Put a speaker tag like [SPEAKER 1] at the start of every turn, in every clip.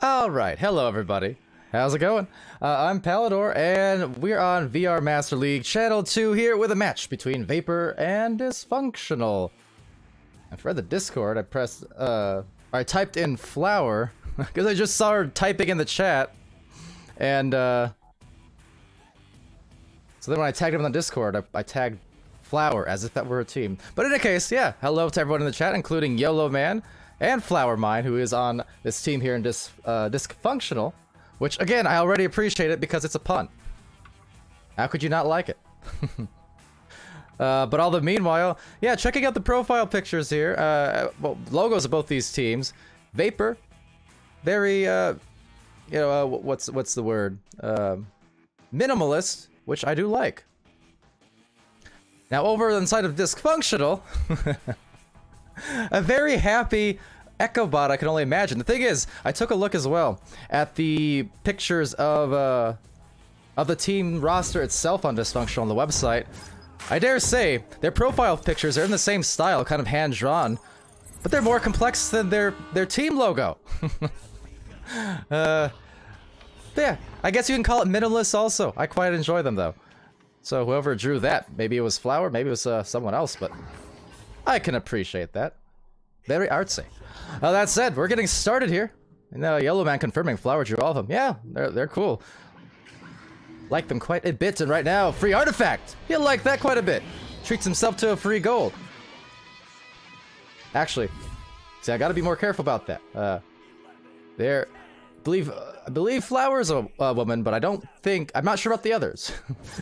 [SPEAKER 1] Alright, hello everybody. How's it going? I'm Palidore, and we're on VR Master League Channel 2 here with a match between Vapor and Discfunctional. And for the Discord, I typed in flower, because I just saw her typing in the chat, and so then when I tagged him on the Discord, I tagged flower as if that were a team. But in any case, yeah, hello to everyone in the chat, including YOLO Man and Flower Mine, who is on this team here in Discfunctional, which, again, I already appreciate it because it's a pun. How could you not like it? But all the meanwhile, yeah, checking out the profile pictures here, well, logos of both these teams. Vapor, very, what's the word? Minimalist, which I do like. Now, over on the side of Discfunctional, a very happy Echo bot, I can only imagine. The thing is, I took a look as well at the pictures of the team roster itself on Discfunctional on the website. I dare say, their profile pictures are in the same style, kind of hand-drawn, but they're more complex than their team logo. Yeah, I guess you can call it minimalist also. I quite enjoy them, though. So whoever drew that, maybe it was Flower, maybe it was someone else, but I can appreciate that. Very artsy. That said, we're getting started here. And Yellow Man confirming Flower drew all of them. Yeah, they're cool. Like them quite a bit, and right now, free artifact! He'll like that quite a bit. Treats himself to a free gold. Actually, see, I gotta be more careful about that. I believe Flower's a woman, but I'm not sure about the others.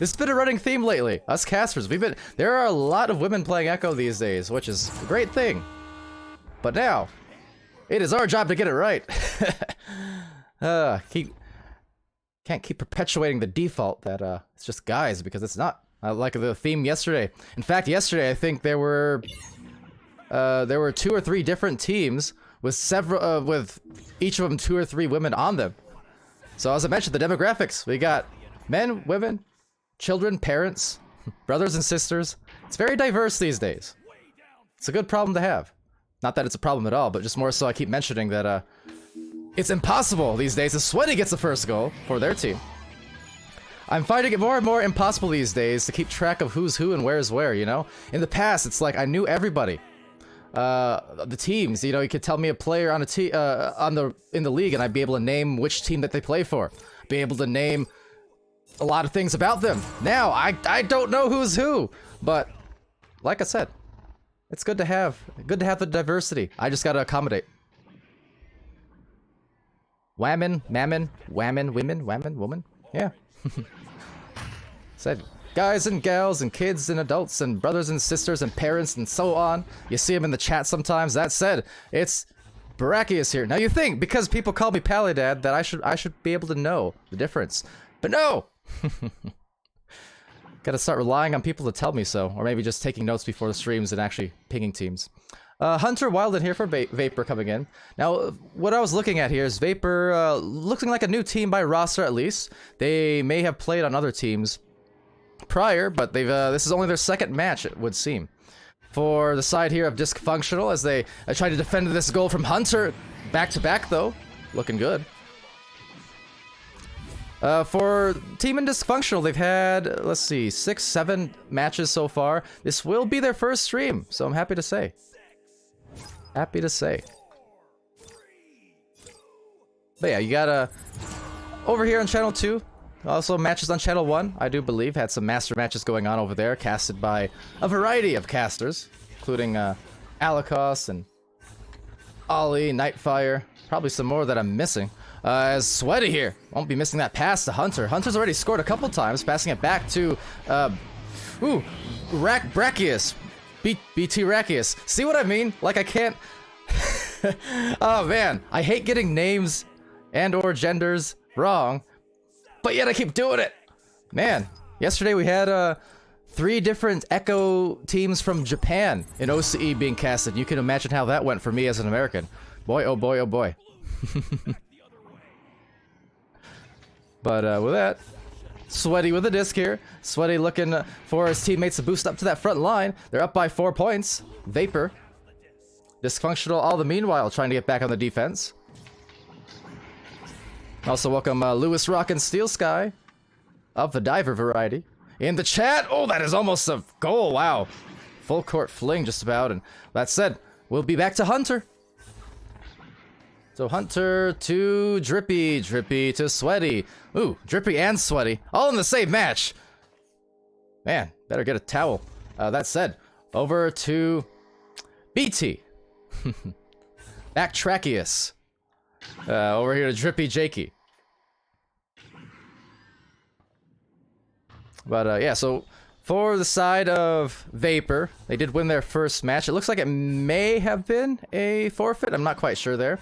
[SPEAKER 1] It's been a running theme lately. Us casters, there are a lot of women playing Echo these days, which is a great thing. But now, it is our job to get it right. Can't keep perpetuating the default that it's just guys, because it's not. Like the theme yesterday. In fact, yesterday I think there were 2 or 3 different teams with several with each of them 2 or 3 women on them. So as I mentioned, the demographics, we got men, women, children, parents, brothers and sisters. It's very diverse these days. It's a good problem to have. Not that it's a problem at all, but just more so I keep mentioning that it's impossible these days as Sweaty gets the first goal for their team. I'm finding it more and more impossible these days to keep track of who's who and where's where, you know? In the past, it's like I knew everybody. The teams, you know, you could tell me a player on a team, in the league, and I'd be able to name which team that they play for. Be able to name a lot of things about them. Now, I don't know who's who, but like I said, it's good to have the diversity. I just gotta accommodate. Whammon, mammon, whammon, women, whammon, woman. Yeah. Said guys and gals and kids and adults and brothers and sisters and parents and so on. You see them in the chat sometimes. That said, it's Brachius here. Now you think because people call me Palidad that I should be able to know the difference, but no. Gotta start relying on people to tell me so, or maybe just taking notes before the streams and actually pinging teams. Hunter Wilden here for Vapor coming in. Now, what I was looking at here is Vapor looking like a new team by roster at least. They may have played on other teams prior, but this is only their second match, it would seem. For the side here of Discfunctional, as they try to defend this goal from Hunter, back-to-back though, looking good. For Team in Discfunctional, they've had, let's see, 6, 7 matches so far. This will be their first stream, so I'm happy to say. Happy to say. But yeah, you got over here on Channel 2, also matches on Channel 1, I do believe, had some master matches going on over there, casted by a variety of casters, including Alakos and Ollie, Nightfire, probably some more that I'm missing. As Sweaty here, won't be missing that pass to Hunter. Hunter's already scored a couple times, passing it back to, Brachius. BT Rachius. See what I mean? Like I can't... Oh man, I hate getting names and or genders wrong, but yet I keep doing it. Man, yesterday we had 3 different Echo teams from Japan in OCE being casted. You can imagine how that went for me as an American. Boy, oh boy, oh boy. But with that, Sweaty with a disc here. Sweaty looking for his teammates to boost up to that front line. They're up by 4 points. Vapor. Discfunctional all the meanwhile trying to get back on the defense. Also welcome Lewis Rock and Steel Sky of the diver variety in the chat. Oh, that is almost a goal. Wow. Full court fling just about. And that said, we'll be back to Hunter. So Hunter to Drippy, Drippy to Sweaty. Ooh, Drippy and Sweaty, all in the same match. Man, better get a towel. That said, over to BT. Backtrackius. Over here to Drippy Jakey. But yeah, so for the side of Vapor, they did win their first match. It looks like it may have been a forfeit. I'm not quite sure there.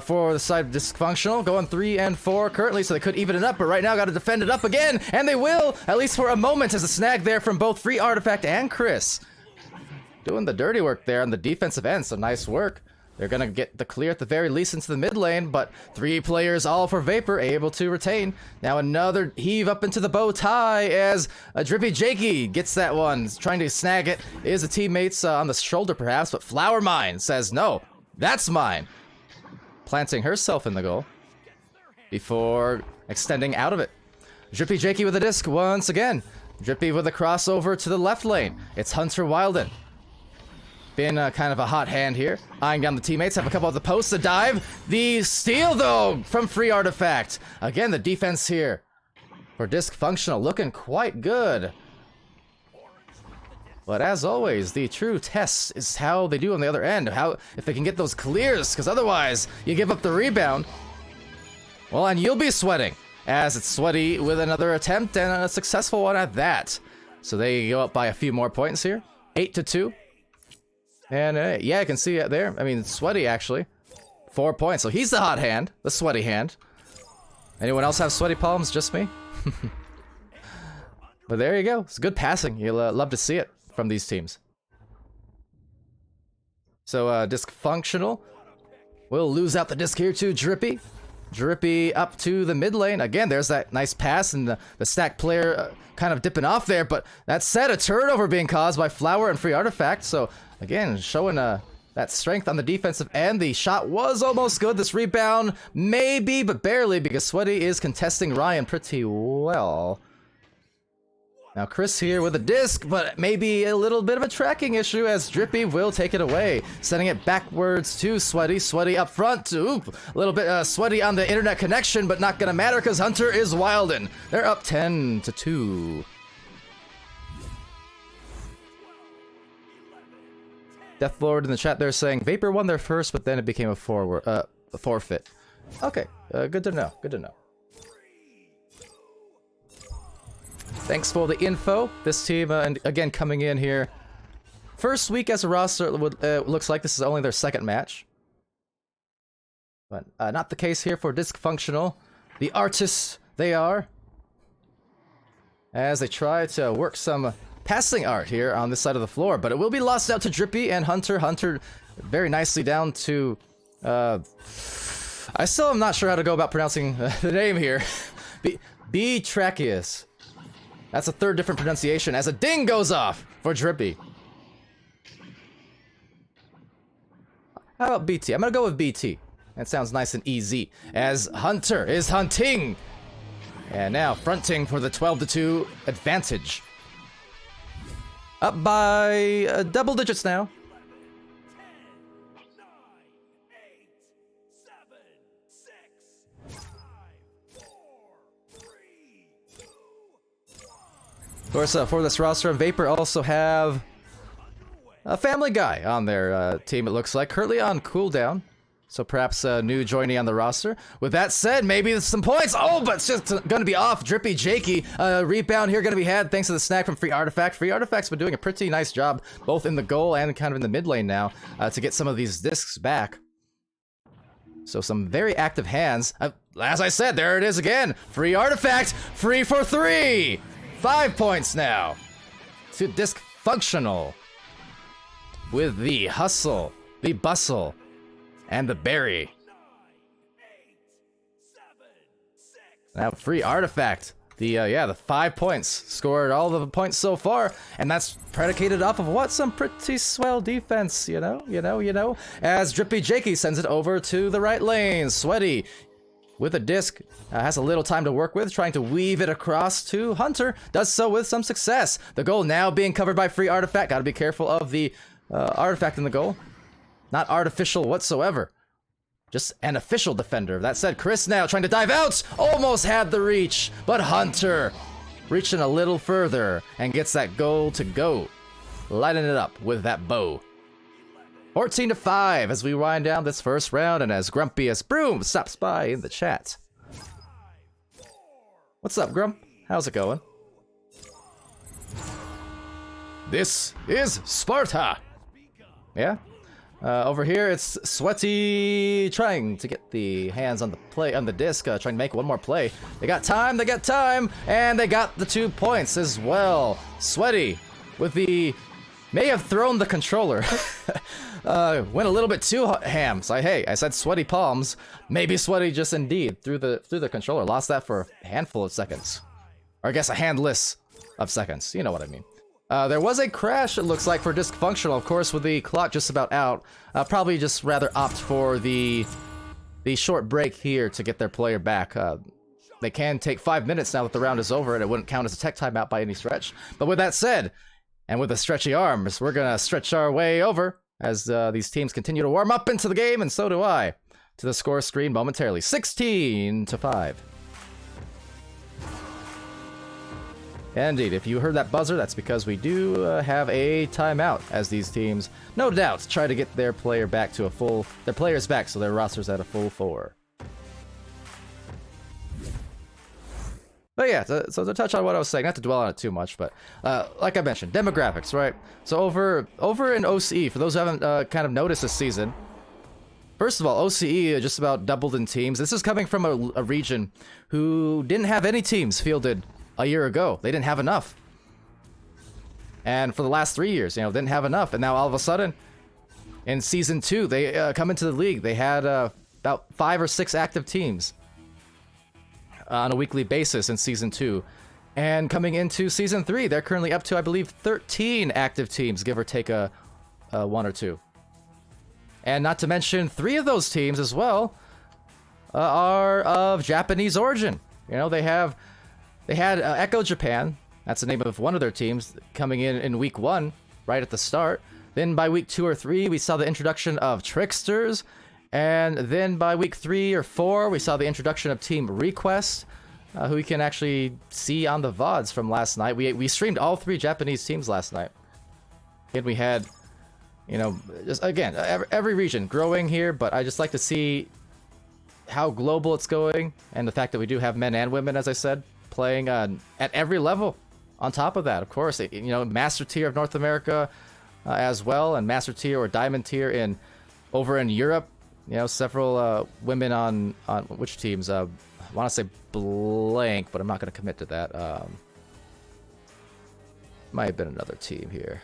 [SPEAKER 1] For the side of Discfunctional, going 3-4 currently, so they could even it up, but right now got to defend it up again, and they will, at least for a moment, as a snag there from both Free Artifact and Chris. Doing the dirty work there on the defensive end, so nice work. They're gonna get the clear at the very least into the mid lane, but 3 players all for Vapor, able to retain. Now another heave up into the bow tie as Drippy Jakey gets that one, trying to snag it. Is a teammate's on the shoulder perhaps, but Flower Mine says, no, that's mine. Planting herself in the goal before extending out of it. Drippy Jakey with a disc once again. Drippy with a crossover to the left lane. It's Hunter Wilden. Been kind of a hot hand here. Eyeing down the teammates, have a couple of the posts to dive. The steal though from Free Artifact. Again, the defense here for Discfunctional looking quite good. But as always, the true test is how they do on the other end. How if they can get those clears, because otherwise you give up the rebound. Well, and you'll be sweating, as it's Sweaty with another attempt and a successful one at that. So they go up by a few more points here, 8-2. And yeah, I can see it there. I mean, Sweaty actually, 4 points. So he's the hot hand, the sweaty hand. Anyone else have sweaty palms? Just me. But there you go. It's good passing. You'll love to see it from these teams. So Discfunctional will lose out the disc here to Drippy. Drippy up to the mid lane. Again, there's that nice pass, and the stack player kind of dipping off there. But that said, a turnover being caused by Flower and Free Artifact. So again, showing that strength on the defensive end. The shot was almost good. This rebound maybe, but barely, because Sweaty is contesting Ryan pretty well. Now Chris here with a disc, but maybe a little bit of a tracking issue as Drippy will take it away. Sending it backwards to Sweaty. Sweaty up front. Oop, a little bit sweaty on the internet connection, but not gonna matter because Hunter is Wilden. They're up 10-2. Deathlord in the chat there saying Vapor won their first, but then it became a forfeit. Okay, good to know. Good to know. Thanks for the info. This team, and again, coming in here. First week as a roster, looks like this is only their second match. But not the case here for Discfunctional. The artists they are. As they try to work some passing art here on this side of the floor. But it will be lost out to Drippy and Hunter. Hunter very nicely down to... I still am not sure how to go about pronouncing the name here. B-Tracheus. That's a third different pronunciation as a ding goes off for Drippy. How about BT? I'm gonna go with BT. That sounds nice and easy. As Hunter is hunting. And now fronting for the 12-2 advantage. Up by double digits now. Of course, for this roster, Vapor also have a Family Guy on their team, it looks like. Currently on cooldown, so perhaps a new joinee on the roster. With that said, maybe some points. Oh, but it's just going to be off. Drippy Jakey. Rebound here going to be had thanks to the snag from Free Artifact. Free Artifact's been doing a pretty nice job, both in the goal and kind of in the mid lane now, to get some of these discs back. So some very active hands. As I said, there it is again. Free Artifact, free for 3. 5 points now to Discfunctional with the hustle, the bustle, and the berry. Now Free Artifact, the 5 points, scored all the points so far, and that's predicated off of what? Some pretty swell defense, you know, as Drippy Jakey sends it over to the right lane. Sweaty with a disc. Has a little time to work with, trying to weave it across to Hunter. Does so with some success. The goal now being covered by free artifact. Gotta be careful of the artifact in the goal. Not artificial whatsoever. Just an official defender. That said, Chris now trying to dive out. Almost had the reach, but Hunter reaching a little further and gets that goal to go. Lighting it up with that bow. 14-5 as we wind down this first round, and as Grumpy as Broom stops by in the chat. What's up, Grump? How's it going? This is Sparta. Yeah? Over here, it's Sweaty trying to get the hands on the disc, trying to make one more play. They got time, and they got the 2 points as well. Sweaty with the may have thrown the controller. Went a little bit too ham. So hey, I said sweaty palms. Maybe Sweaty just indeed threw the controller. Lost that for a handful of seconds, or I guess a handless of seconds. You know what I mean. There was a crash, it looks like, for Discfunctional, of course, with the clock just about out. Probably just rather opt for the short break here to get their player back. They can take 5 minutes now that the round is over, and it wouldn't count as a tech timeout by any stretch. But with that said, and with the stretchy arms, we're gonna stretch our way over as these teams continue to warm up into the game, and so do I. To the score screen momentarily, 16-5. Indeed, if you heard that buzzer, that's because we do have a timeout as these teams, no doubt, try to get their player back to their players back so their roster's at a full 4. But yeah, so to touch on what I was saying, not to dwell on it too much, but like I mentioned, demographics, right? So over in OCE, for those who haven't kind of noticed this season, first of all, OCE just about doubled in teams. This is coming from a region who didn't have any teams fielded a year ago. They didn't have enough. And for the last 3 years, didn't have enough. And now all of a sudden, in Season 2, they come into the league. They had about 5 or 6 active teams on a weekly basis in Season 2. And coming into Season 3, they're currently up to, I believe, 13 active teams, give or take a 1 or 2. And not to mention, 3 of those teams as well are of Japanese origin. They had Echo Japan, that's the name of one of their teams, coming in week 1, right at the start. Then by week 2 or 3, we saw the introduction of Tricksters. And then by week 3 or 4, we saw the introduction of Team Request, who we can actually see on the VODs from last night. We streamed all 3 Japanese teams last night. And we had, just again, every region growing here, but I just like to see how global it's going, and the fact that we do have men and women, as I said, playing at every level. On top of that, of course, Master Tier of North America as well, and Master Tier or Diamond Tier over in Europe. Several women on which teams? I want to say blank, but I'm not going to commit to that. Might have been another team here.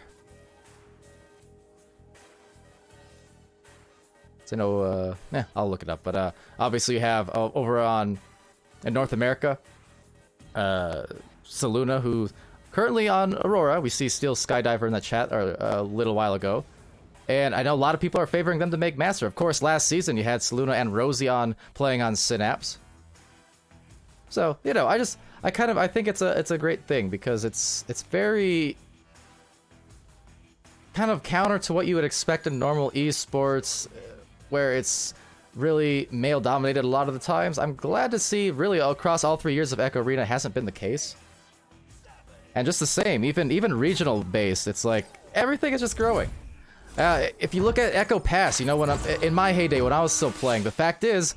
[SPEAKER 1] So I'll look it up. But obviously you have over in North America, Saluna, who's currently on Aurora. We see Steel Skydiver in the chat a little while ago. And I know a lot of people are favoring them to make Master. Of course, last season you had Saluna and Rosie playing on Synapse. So, I think it's a great thing, because it's very kind of counter to what you would expect in normal esports, where it's really male dominated a lot of the times. I'm glad to see really across all 3 years of Echo Arena hasn't been the case. And just the same, even regional based, it's like everything is just growing. If you look at Echo Pass, in my heyday when I was still playing, the fact is,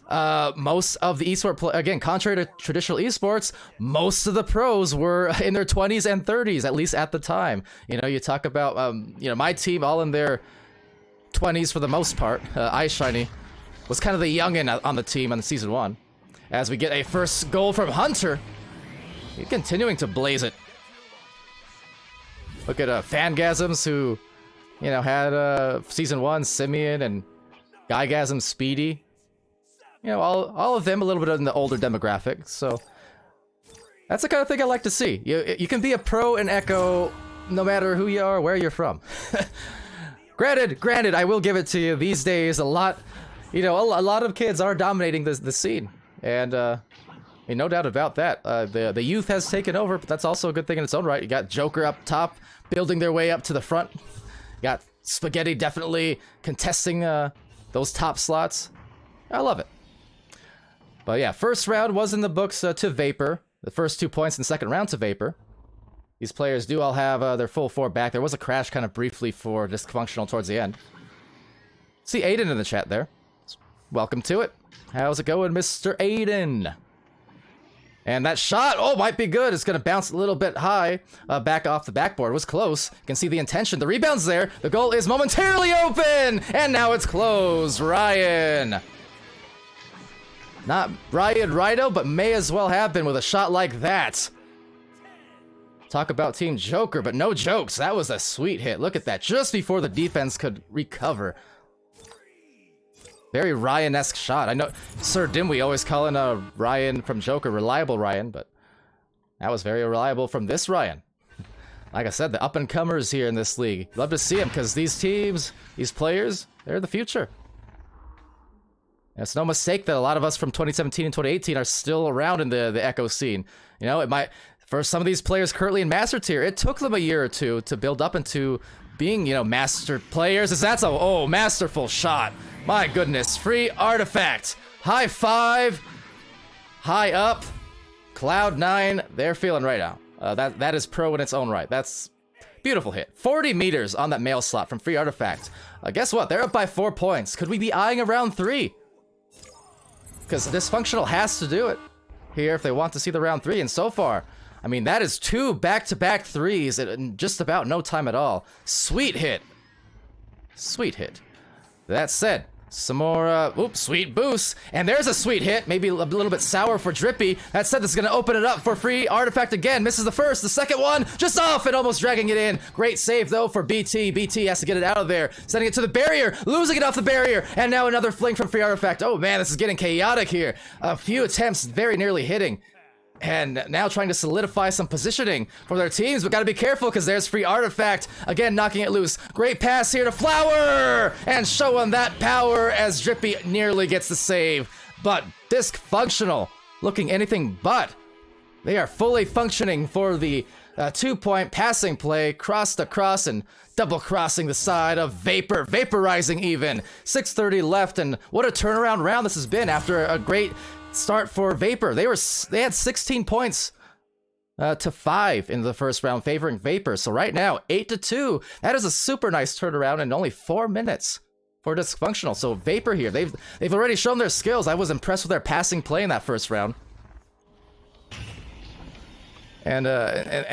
[SPEAKER 1] most of the esport again, contrary to traditional esports, most of the pros were in their 20s and 30s, at least at the time. You talk about my team all in their 20s for the most part. Ice Shiny was kind of the youngin' on the team on Season 1. As we get a first goal from Hunter. He's continuing to blaze it. Look at Fangasms, who had Season 1, Simeon, and Guygasm Speedy. All of them a little bit in the older demographic, so that's the kind of thing I like to see. You can be a pro in Echo no matter who you are, where you're from. Granted, I will give it to you. These days, a lot of kids are dominating the scene. And I mean, no doubt about that. The youth has taken over, but that's also a good thing in its own right. You got Joker up top, building their way up to the front. You got Spaghetti definitely contesting those top slots. I love it. But yeah, first round was in the books to Vapor. The first 2 points in the second round to Vapor. These players do all have their full 4 back. There was a crash kind of briefly for Discfunctional towards the end. See Aiden in the chat there. Welcome to it. How's it going, Mr. Aiden? And that shot, oh, might be good. It's going to bounce a little bit high back off the backboard. It was close. You can see the intention. The rebound's there. The goal is momentarily open. And now it's closed. Ryan. Not Ryan Rhino, but may as well have been with a shot like that. Talk about Team Joker, but no jokes. That was a sweet hit. Look at that. Just before the defense could recover. Very Ryan-esque shot. I know Sir Dimwee always calling Ryan from Joker reliable Ryan, but that was very reliable from this Ryan. Like I said, the up-and-comers here in this league. Love to see them because these teams, these players, they're the future. And it's no mistake that a lot of us from 2017 and 2018 are still around in the Echo scene. You know, it might, for some of these players currently in Master Tier, it took them a year or two to build up into being, you know, Master players. That's a, masterful shot. My goodness, free artifact. High five. High up. Cloud9, they're feeling right now. That is pro in its own right. That's beautiful hit. 40 meters on that mail slot from free artifact. Guess what? They're up by 4 points. Could we be eyeing a round 3? Because Disfunctional has to do it here if they want to see the round 3. And so far, I mean, that is 2 back-to-back threes in just about no time at all. Sweet hit. Sweet hit. That said, some more, sweet boost. And there's a sweet hit, maybe a little bit sour for Drippy. That said, this is going to open it up for free artifact again. Misses the first, the second one, just off and almost dragging it in. Great save, though, for BT. BT has to get it out of there. Sending it to the barrier, losing it off the barrier. And now another fling from free artifact. Oh, man, this is getting chaotic here. A few attempts very nearly hitting. And now trying to solidify some positioning for their teams, but gotta be careful because there's free artifact. Again, knocking it loose. Great pass here to Flower! And showing that power as Drippy nearly gets the save. But Discfunctional looking anything but. They are fully functioning for the 2-point passing play, cross to cross and double crossing the side of Vapor, vaporizing even. 6:30 left, and what a turnaround round this has been after a great start for Vapor. They had 16 points to 5 in the first round, favoring Vapor. So right now, 8-2. That is a super nice turnaround in only 4 minutes for Discfunctional. So Vapor here, they've already shown their skills. I was impressed with their passing play in that first round, and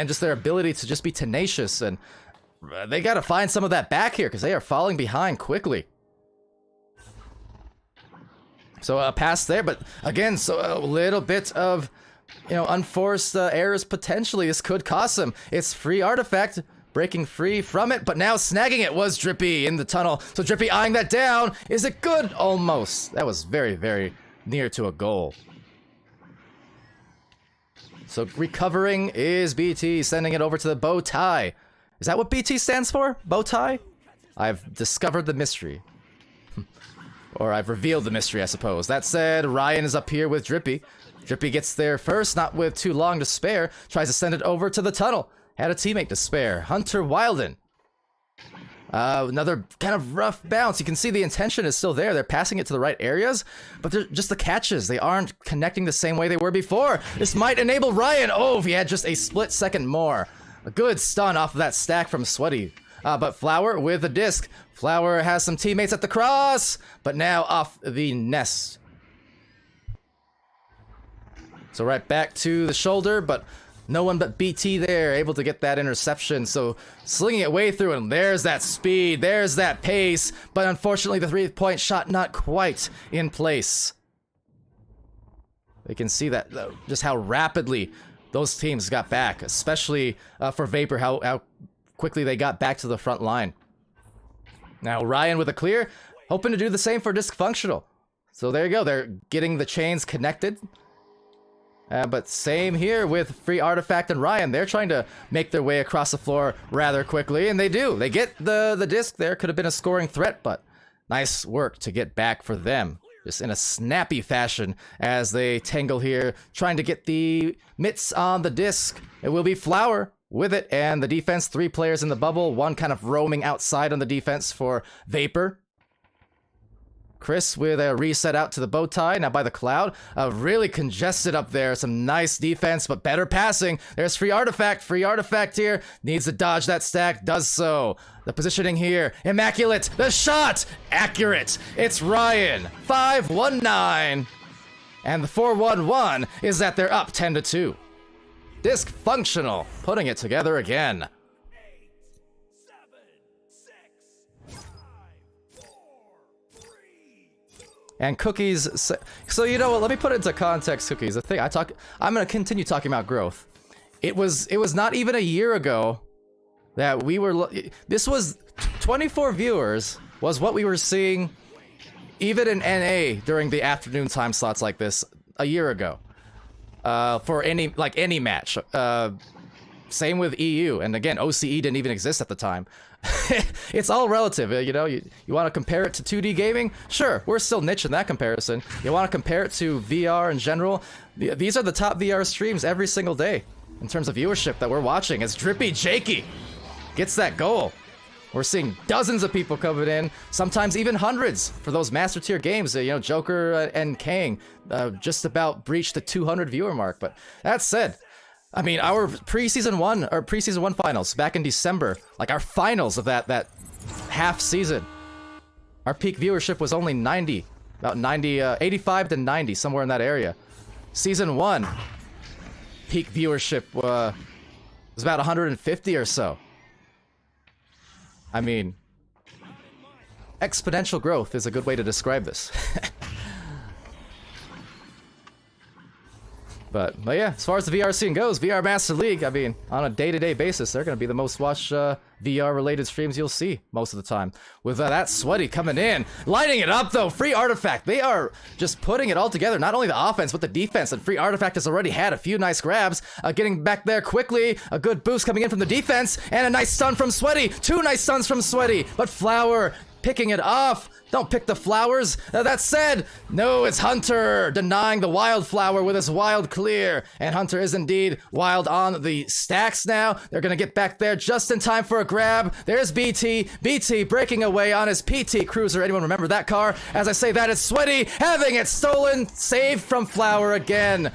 [SPEAKER 1] just their ability to just be tenacious. And they got to find some of that back here because they are falling behind quickly. So a pass there, but again, so a little bit of, you know, unforced errors potentially. This could cost them. It's free artifact breaking free from it, but now snagging it was Drippy in the tunnel. So Drippy eyeing that down. Is it good? Almost. That was very, very near to a goal. So recovering is BT, sending it over to the bow tie. Is that what BT stands for? Bow tie? I've discovered the mystery. Or I've revealed the mystery, I suppose. That said, Ryan is up here with Drippy. Drippy gets there first, not with too long to spare. Tries to send it over to the tunnel. Had a teammate to spare. Hunter Wilden. Another kind of rough bounce. You can see the intention is still there. They're passing it to the right areas, but they're just the catches. They aren't connecting the same way they were before. This might enable Ryan. Oh, if he had just a split second more. A good stun off of that stack from Sweaty. But Flower with the disc. Flower has some teammates at the cross, but now off the nest. So right back to the shoulder, but no one but BT there, able to get that interception. So slinging it way through, and there's that speed, there's that pace, but unfortunately the 3-point shot not quite in place. You can see that just how rapidly those teams got back, especially for Vapor, how quickly they got back to the front line. Now Ryan with a clear, hoping to do the same for Discfunctional. So there you go, they're getting the chains connected. But same here with Free Artifact and Ryan. They're trying to make their way across the floor rather quickly, and they do. They get the disc there. Could have been a scoring threat, but nice work to get back for them. just in a snappy fashion as they tangle here, trying to get the mitts on the disc. It will be Flower with it, and the defense, 3 players in the bubble, 1 kind of roaming outside on the defense for Vapor. Chris with a reset out to the bow tie, now by the Cloud. Really congested up there. Some nice defense, but better passing. There's Free Artifact. Free Artifact here. Needs to dodge that stack. Does so. The positioning here. Immaculate. The shot. Accurate. It's Ryan. 5-1-9. And the 4-1-1 is that they're up 10-2. Discfunctional. Putting it together again. And Cookies, so you know what, let me put it into context, Cookies. The thing I'm gonna continue talking about growth. It was not even a year ago that we were, this was 24 viewers was what we were seeing even in NA during the afternoon time slots like this a year ago. For any match. Same with EU, and again, OCE didn't even exist at the time. It's all relative, you know. You want to compare it to 2D gaming? Sure, we're still niche in that comparison. You want to compare it to VR in general? These are the top VR streams every single day in terms of viewership that we're watching. As Drippy Jakey gets that goal. We're seeing dozens of people coming in, sometimes even hundreds for those master tier games. You know, Joker and Kang just about breached the 200 viewer mark. But that said, I mean, our preseason one finals back in December, like our finals of that half season, our peak viewership was only 90, about 90, 85 to 90, somewhere in that area. Season 1, peak viewership was about 150 or so. I mean, exponential growth is a good way to describe this. But yeah, as far as the VR scene goes, VR Master League, I mean, on a day-to-day basis, they're going to be the most watched VR-related streams you'll see most of the time. With that Sweaty coming in, lighting it up though, Free Artifact, they are just putting it all together, not only the offense, but the defense, and Free Artifact has already had a few nice grabs, getting back there quickly, a good boost coming in from the defense, and a nice stun from Sweaty, 2 nice stuns from Sweaty, but Flower picking it off. Don't pick the flowers. That said, no, it's Hunter denying the Wildflower with his Wild Clear. And Hunter is indeed wild on the stacks now. They're going to get back there just in time for a grab. There's BT. BT breaking away on his PT Cruiser. Anyone remember that car? As I say that, it's Sweaty having it stolen. Saved from Flower again.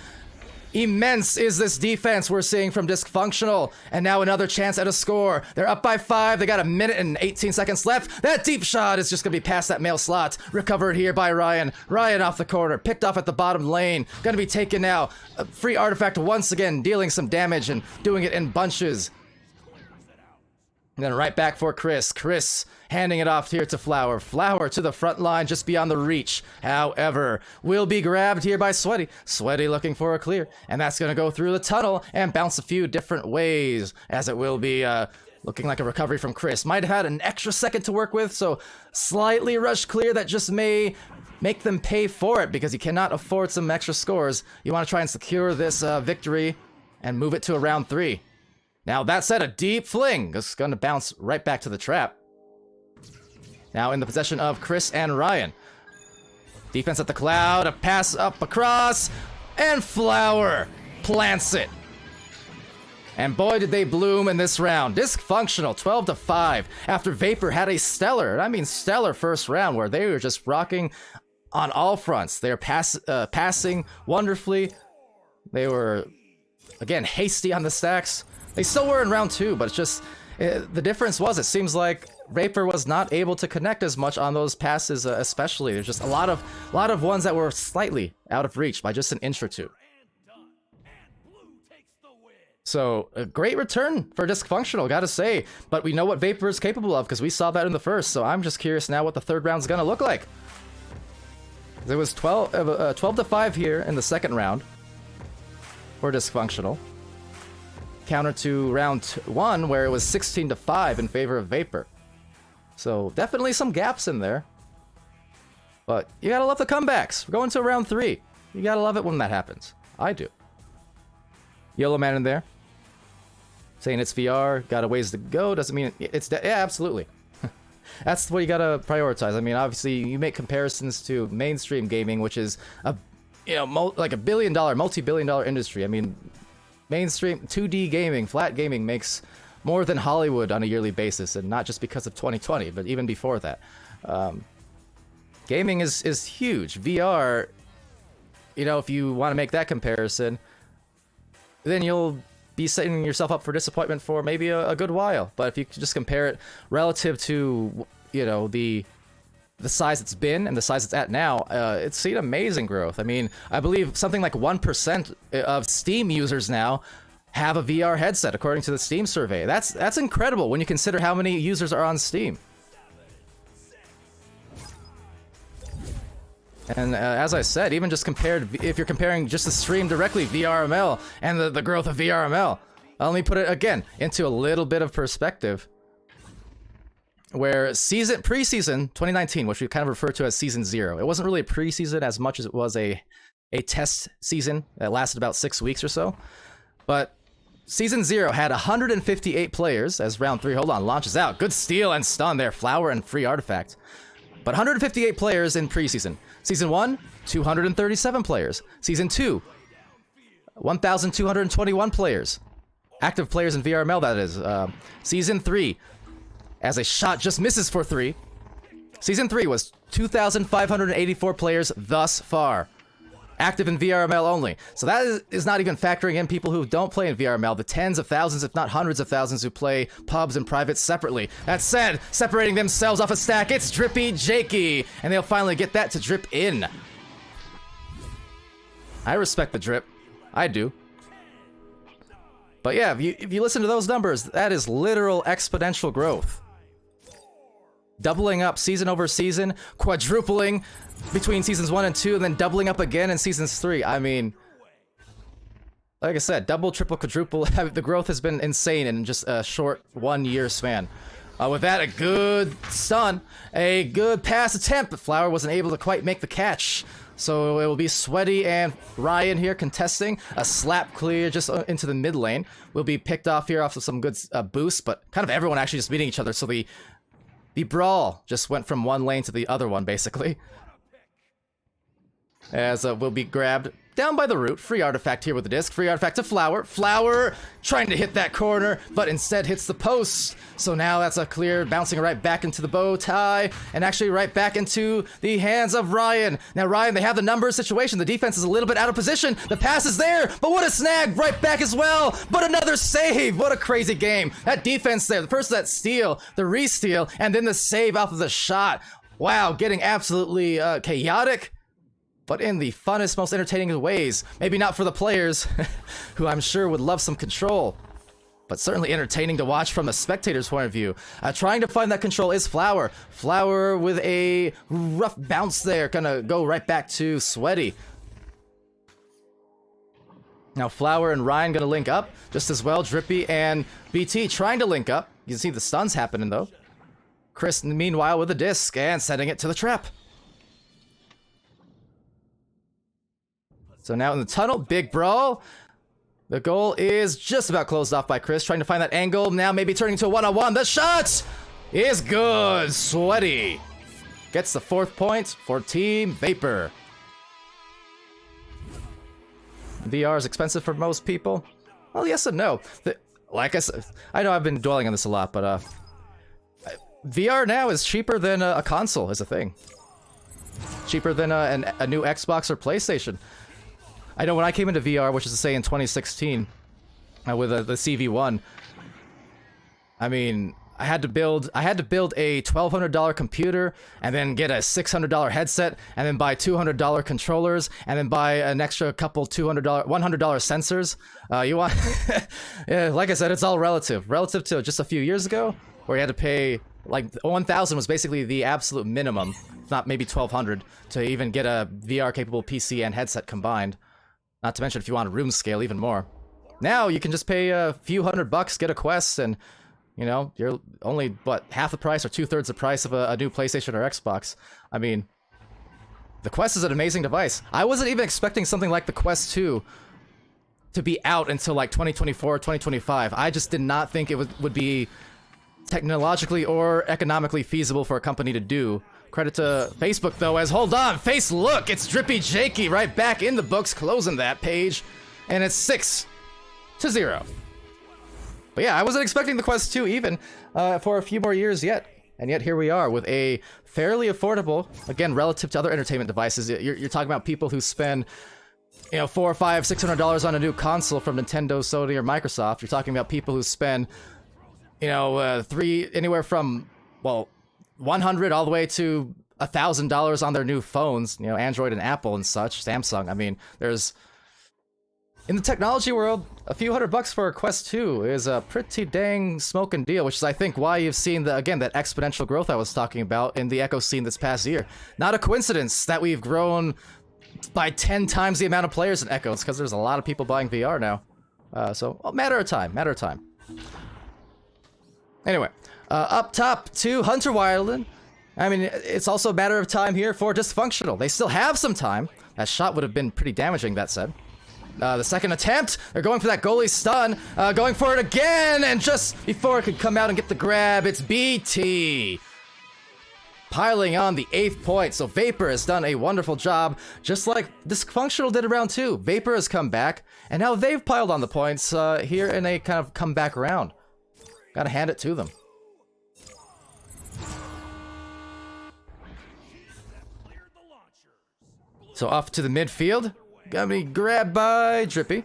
[SPEAKER 1] Immense is this defense we're seeing from Discfunctional. And now another chance at a score. They're up by 5. They got a minute and 18 seconds left. That deep shot is just going to be past that male slot. Recovered here by Ryan. Ryan off the corner. Picked off at the bottom lane. Going to be taken now. A Free Artifact once again dealing some damage and doing it in bunches. And then right back for Chris. Chris handing it off here to Flower. Flower to the front line, just beyond the reach. However, will be grabbed here by Sweaty. Sweaty looking for a clear. And that's going to go through the tunnel and bounce a few different ways. As it will be looking like a recovery from Chris. Might have had an extra second to work with, so slightly rushed clear that just may make them pay for it because you cannot afford some extra scores. You want to try and secure this victory and move it to a round 3. Now, that said, a deep fling is going to bounce right back to the trap. Now in the possession of Chris and Ryan. Defense at the Cloud, a pass up across, and Flower plants it. And boy, did they bloom in this round. Discfunctional, 12-5, after Vapor had a stellar, and I mean stellar first round, where they were just rocking on all fronts. They were passing wonderfully. They were, again, hasty on the stacks. They still were in round 2, but it's just, the difference was, it seems like Vapor was not able to connect as much on those passes, especially. There's just a lot of ones that were slightly out of reach by just an inch or two. So, a great return for Discfunctional, gotta say. But we know what Vapor is capable of, because we saw that in the first, so I'm just curious now what the third round's gonna look like. There was 12-5 here in the second round for Discfunctional. Counter to round 1, where it was 16-5 in favor of Vapor. So definitely some gaps in there. But you gotta love the comebacks. We're going to round 3. You gotta love it when that happens. I do. Yellow Man in there. Saying it's VR, got a ways to go, doesn't mean it's... yeah, absolutely. That's what you gotta prioritize. I mean, obviously, you make comparisons to mainstream gaming, which is a, you know, like a billion-dollar, multi-billion-dollar industry. I mean, mainstream 2D gaming, flat gaming makes more than Hollywood on a yearly basis, and not just because of 2020, but even before that. Gaming is huge. VR, you know, if you want to make that comparison, then you'll be setting yourself up for disappointment for maybe a good while. But if you just compare it relative to, you know, the size it's been and the size it's at now, it's seen amazing growth. I mean, I believe something like 1% of Steam users now have a VR headset, according to the Steam survey. That's incredible when you consider how many users are on Steam. And as I said, even just compared, if you're comparing just the stream directly, VRML, and the growth of VRML, let me put it again into a little bit of perspective. Where preseason 2019, which we kind of refer to as season 0, it wasn't really a preseason as much as it was a test season that lasted about 6 weeks or so. But season 0 had 158 players as round 3, hold on, launches out. Good steal and stun there, Flower and free artifact. But 158 players in preseason. Season 1, 237 players. Season 2, 1,221 players. Active players in VRML, that is. Season 3, as a shot just misses for 3. Season 3 was 2,584 players thus far. Active in VRML only. So that is not even factoring in people who don't play in VRML, the tens of thousands, if not hundreds of thousands, who play pubs and privates separately. That said, separating themselves off a stack, it's Drippy Jakey, and they'll finally get that to drip in. I respect the drip. I do. But yeah, if you listen to those numbers, that is literal exponential growth. Doubling up season over season, quadrupling between seasons 1 and 2, and then doubling up again in seasons 3. I mean, like I said, double, triple, quadruple. The growth has been insane in just a short 1 year span. With that, a good stun, a good pass attempt, but Flower wasn't able to quite make the catch. So it will be Sweaty and Ryan here contesting. A slap clear just into the mid lane. Will be picked off here off of some good boosts, but kind of everyone actually just beating each other. So the brawl just went from one lane to the other one, basically. As will be grabbed down by the root. Free artifact here with the disc. Free artifact to Flower. Flower trying to hit that corner, but instead hits the post. So now that's a clear, bouncing right back into the bow tie, and actually right back into the hands of Ryan. Now Ryan, they have the numbers situation. The defense is a little bit out of position. The pass is there, but what a snag right back as well. But another save. What a crazy game. That defense there. First that steal, the re-steal, and then the save off of the shot. Wow, getting absolutely chaotic, but in the funnest, most entertaining of ways. Maybe not for the players, who I'm sure would love some control, but certainly entertaining to watch from a spectator's point of view. Trying to find that control is Flower. Flower with a rough bounce there, gonna go right back to Sweaty. Now Flower and Ryan gonna link up just as well. Drippy and BT trying to link up. You can see the stuns happening though. Chris, meanwhile, with a disc and setting it to the trap. So now in the tunnel, big brawl. The goal is just about closed off by Chris, trying to find that angle. Now maybe turning to a one-on-one. The shot is good. Sweaty gets the 4th point for Team Vapor. VR is expensive for most people. Well, yes and no. Like I said, I know I've been dwelling on this a lot, but VR now is cheaper than a console is a thing. Cheaper than a new Xbox or PlayStation. I know when I came into VR, which is to say in 2016, with the CV1, I mean, I had to build a $1,200 computer, and then get a $600 headset, and then buy $200 controllers, and then buy an extra couple $100 sensors. You want, yeah, like I said, it's all relative. Relative to just a few years ago, where you had to pay like 1,000 was basically the absolute minimum, if not maybe 1,200, to even get a VR capable PC and headset combined. Not to mention if you want a room scale, even more. Now you can just pay a few $100, get a Quest, and you know, you're only, what, half the price or 2/3 the price of a new PlayStation or Xbox. I mean, the Quest is an amazing device. I wasn't even expecting something like the Quest 2 to be out until like 2024, 2025. I just did not think it would be technologically or economically feasible for a company to do. Credit to Facebook, though, as hold on, face look, it's Drippy Jakey right back in the books, closing that page, and it's 6-0. But yeah, I wasn't expecting the Quest 2 even for a few more years yet, and yet here we are with a fairly affordable, again, relative to other entertainment devices. You're talking about people who spend, you know, $400, $500, $600 on a new console from Nintendo, Sony, or Microsoft. You're talking about people who spend, you know, anywhere from, well, $100 all the way to $1,000 on their new phones, you know, Android and Apple and such, Samsung. I mean, there's, in the technology world, a few $100 for a Quest 2 is a pretty dang smoking deal, which is, I think, why you've seen, again, that exponential growth I was talking about in the Echo scene this past year. Not a coincidence that we've grown by 10 times the amount of players in Echo. It's because there's a lot of people buying VR now. So, well, matter of time. Anyway. Up top to Hunter Wildland. I mean, it's also a matter of time here for Discfunctional. They still have some time. That shot would have been pretty damaging, that said. The second attempt, they're going for that goalie stun. Going for it again, and just before it could come out and get the grab, it's BT. Piling on the 8th point, so Vapor has done a wonderful job, just like Discfunctional did in round 2. Vapor has come back, and now they've piled on the points here in a kind of comeback round. Gotta hand it to them. So off to the midfield. Got me grabbed by Drippy.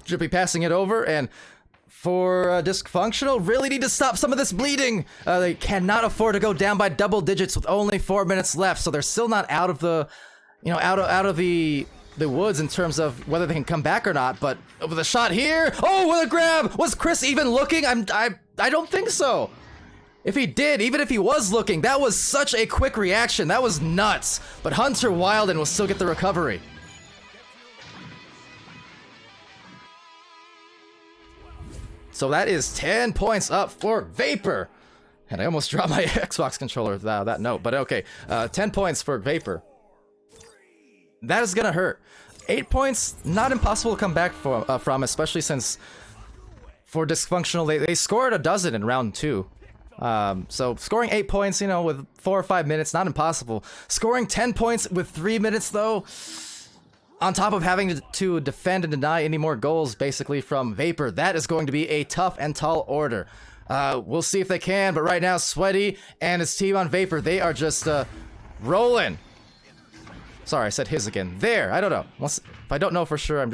[SPEAKER 1] Drippy passing it over, and for Discfunctional, really need to stop some of this bleeding. They cannot afford to go down by double digits with only 4 minutes left, so they're still not out of the, you know, out of the woods in terms of whether they can come back or not. But with a shot here, oh, with a grab. Was Chris even looking? I don't think so. If he did, even if he was looking, that was such a quick reaction. That was nuts. But Hunter Wildland will still get the recovery. So that is 10 points up for Vapor. And I almost dropped my Xbox controller with that note, but okay. 10 points for Vapor. That is gonna hurt. 8 points, not impossible to come back from, especially since for Discfunctional, they scored a dozen in round 2. So scoring 8 points, you know, with 4 or 5 minutes, not impossible. Scoring 10 points with 3 minutes, though, on top of having to defend and deny any more goals, basically, from Vapor, that is going to be a tough and tall order. We'll see if they can, but right now, Sweaty and his team on Vapor, they are just rolling. Sorry, I said his again. There, I don't know. If I don't know for sure, I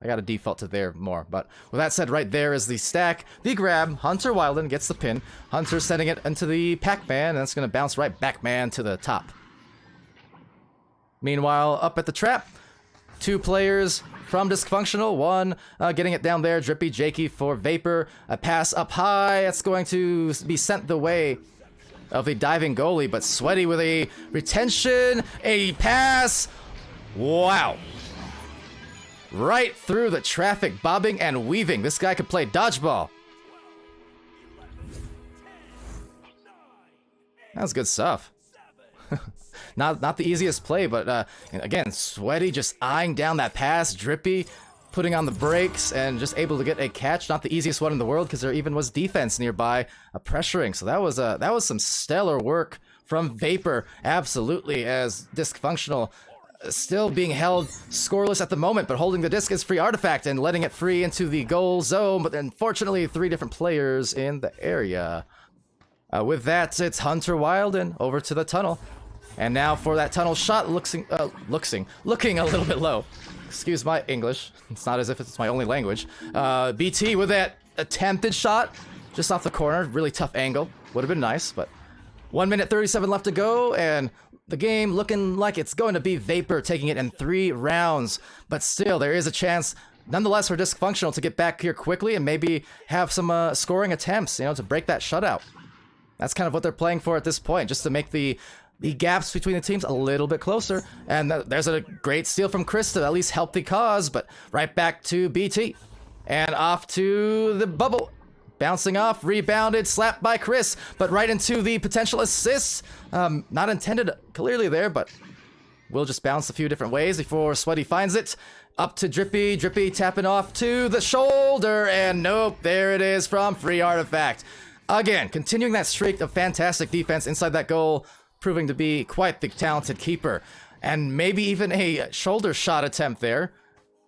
[SPEAKER 1] gotta default to there more. But with that said, right there is the stack, the grab. Hunter Wildland gets the pin. Hunter sending it into the Pac-Man, and that's gonna bounce right back, man, to the top. Meanwhile, up at the trap, 2 players from Discfunctional. One getting it down there, Drippy Jakey for Vapor. A pass up high, that's going to be sent the way of the diving goalie, but Sweaty with a retention, a pass. Wow. Right through the traffic, bobbing and weaving. This guy could play dodgeball. That was good stuff. Not the easiest play, but again, Sweaty just eyeing down that pass. Drippy putting on the brakes and just able to get a catch. Not the easiest one in the world because there even was defense nearby, pressuring. So that was some stellar work from Vapor, absolutely, as Discfunctional still being held scoreless at the moment, but holding the disc as free artifact and letting it free into the goal zone. But unfortunately, 3 different players in the area. With that, it's Hunter Wildland over to the tunnel. And now for that tunnel shot, looking a little bit low. Excuse my English. It's not as if it's my only language. BT with that attempted shot just off the corner. Really tough angle. Would have been nice, but 1 minute 37 left to go, and the game looking like it's going to be Vapor taking it in 3 rounds. But still, there is a chance, nonetheless, for Discfunctional to get back here quickly and maybe have some scoring attempts, you know, to break that shutout. That's kind of what they're playing for at this point, just to make the gaps between the teams a little bit closer. And there's a great steal from Chris to at least help the cause, but right back to BT. And off to the bubble. Bouncing off, rebounded, slapped by Chris, but right into the potential assist. Not intended clearly there, but will just bounce a few different ways before Sweaty finds it. Up to Drippy, Drippy tapping off to the shoulder, and nope, there it is from Free Artifact. Again, continuing that streak of fantastic defense inside that goal, proving to be quite the talented keeper. And maybe even a shoulder shot attempt there.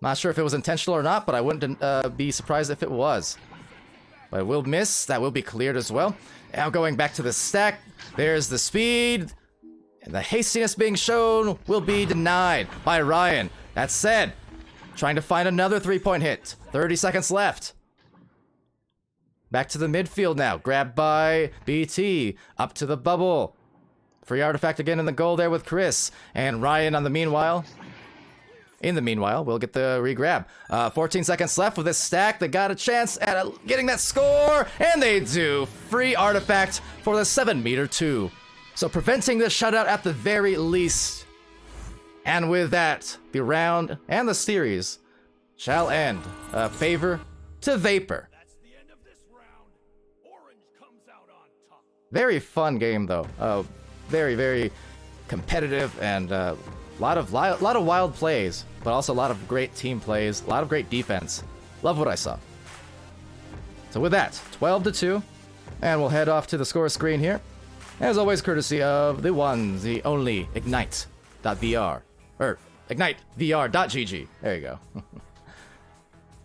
[SPEAKER 1] Not sure if it was intentional or not, but I wouldn't be surprised if it was. But it will miss. That will be cleared as well. Now going back to the stack. There's the speed. And the hastiness being shown will be denied by Ryan. That said, trying to find another 3-point hit. 30 seconds left. Back to the midfield now. Grabbed by BT. Up to the bubble. Free artifact again in the goal there with Chris. And Ryan on the meanwhile. In the meanwhile, we'll get the re-grab. 14 seconds left with this stack. They got a chance at getting that score. And they do. Free artifact for the 7-meter 2. So preventing this shutout at the very least. And with that, the round and the series shall end. Favor to Vapor. Very fun game, though. Very, very competitive and a lot of wild plays, but also a lot of great team plays, a lot of great defense. Love what I saw. So with that, 12-2, and we'll head off to the score screen here. As always, courtesy of the one, the only Ignite.vr, or IgniteVR.gg. There you go.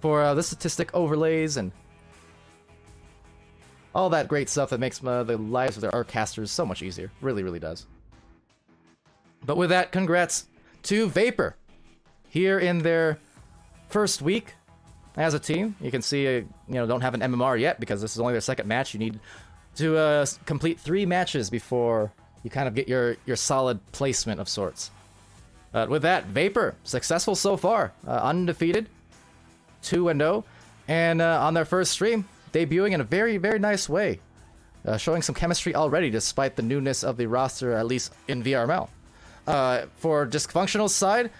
[SPEAKER 1] For the statistic overlays and all that great stuff that makes the lives of our casters so much easier. Really, really does. But with that, congrats to Vapor. Here in their first week as a team. You can see, don't have an MMR yet because this is only their second match. You need to complete 3 matches before you kind of get your solid placement of sorts. With that, Vapor, successful so far. Undefeated, 2-0. And on their first stream, debuting in a very, very nice way. Showing some chemistry already despite the newness of the roster, at least in VRML. For Discfunctional's side,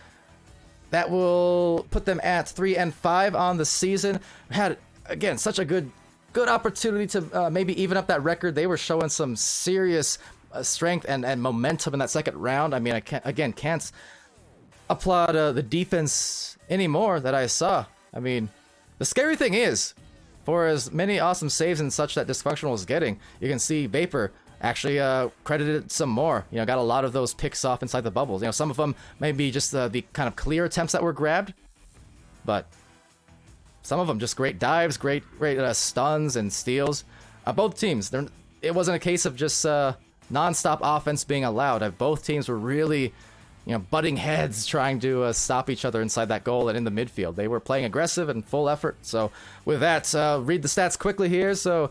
[SPEAKER 1] that will put them at 3-5 on the season. Had, again, such a good opportunity to maybe even up that record. They were showing some serious strength and momentum in that second round. I mean, I can't applaud the defense anymore that I saw. I mean, the scary thing is, for as many awesome saves and such that Discfunctional is getting, you can see Vapor actually credited some more. Got a lot of those picks off inside the bubbles. Some of them may be just the kind of clear attempts that were grabbed, but some of them just great dives, great stuns and steals. Both teams, it wasn't a case of just non-stop offense being allowed. Both teams were really butting heads trying to stop each other inside that goal and in the midfield. They were playing aggressive and full effort. So with that, read the stats quickly here. So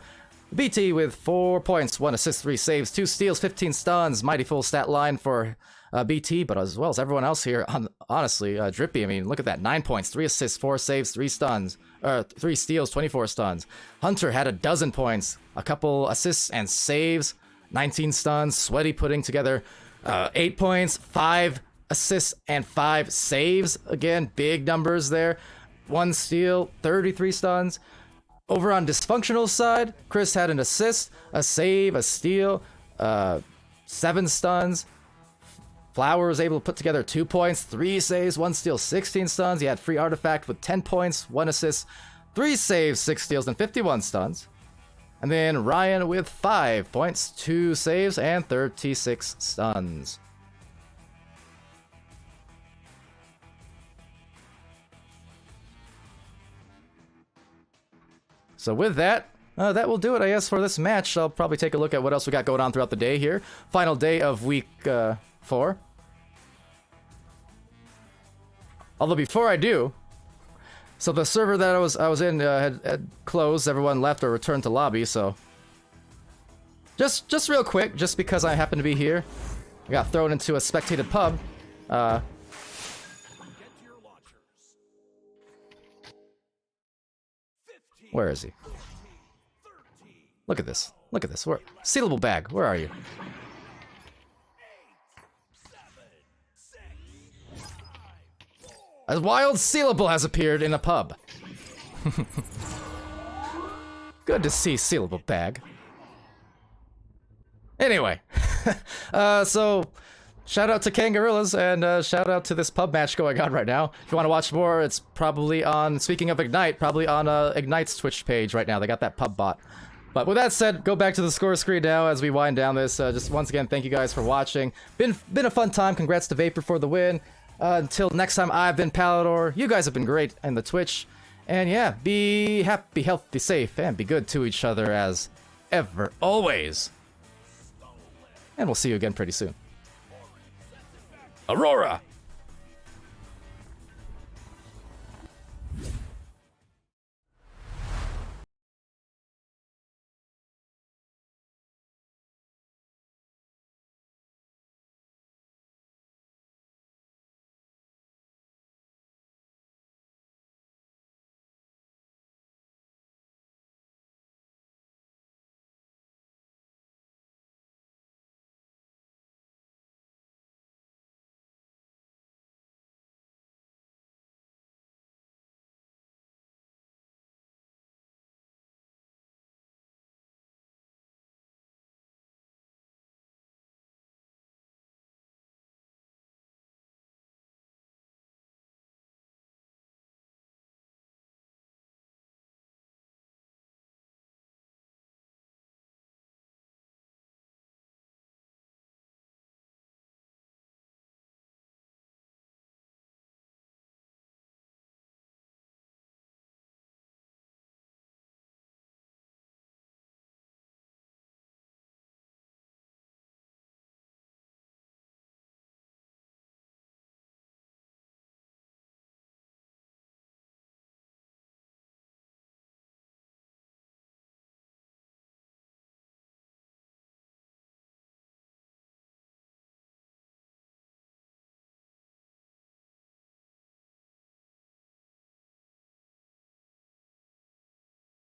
[SPEAKER 1] BT with 4 points, 1 assist, 3 saves, 2 steals, 15 stuns. Mighty full stat line for BT, but as well as everyone else here. Honestly, Drippy, I mean, look at that. 9 points, 3 assists, 4 saves, 3 stuns. 3 steals, 24 stuns. Hunter had 12 points, a couple assists and saves, 19 stuns. Sweaty putting together 8 points, 5 assists, and 5 saves. Again, big numbers there. 1 steal, 33 stuns. Over on Disfunctional side, Chris had an assist, a save, a steal, 7 stuns. Flower was able to put together 2 points, 3 saves, 1 steal, 16 stuns. He had free artifact with 10 points, 1 assist, 3 saves, 6 steals, and 51 stuns. And then Ryan with 5 points, 2 saves, and 36 stuns. So with that, that will do it, I guess, for this match. I'll probably take a look at what else we got going on throughout the day here. Final day of week 4. Although before I do, so the server that I was in had closed. Everyone left or returned to lobby. So just real quick, just because I happen to be here, I got thrown into a spectated pub. Where is he? Look at this. Look at this. Where? Sealable bag. Where are you? A wild sealable has appeared in a pub. Good to see, sealable bag. Anyway, so shout out to Kangarillas and shout out to this pub match going on right now. If you want to watch more, it's probably on, speaking of Ignite, probably on Ignite's Twitch page right now. They got that pub bot. But with that said, go back to the score screen now as we wind down this. Just once again, thank you guys for watching. Been a fun time. Congrats to Vapor for the win. Until next time, I've been Palidore. You guys have been great in the Twitch. And yeah, be happy, healthy, safe, and be good to each other as ever, always. And we'll see you again pretty soon. Aurora!